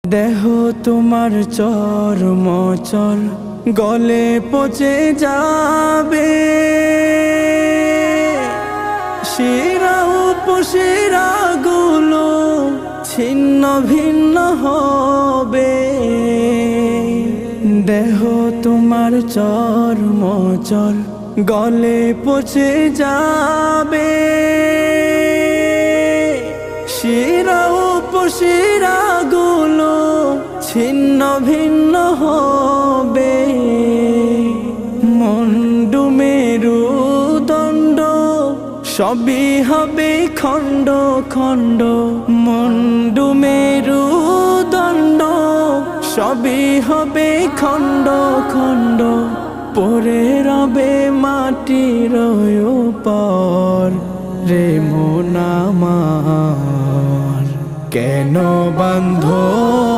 দেহ তোমার চর্মচল গলে পচে যাবে, শিরা উপশিরা গুলো ছিন্ন ভিন্ন হবে। দেহ তোমার চর্মচল গলে পচে যাবে, শিরা উপশিরা গুলো ছিন্ন ভিন্ন হবে। মুন্ডু মেরুদণ্ড সবই হবে খণ্ড খণ্ড, মুন্ডু মেরুদণ্ড সবই হবে খণ্ড খণ্ড। পরে রবে মাটির উপর রে মন আমার, কেন বান্ধ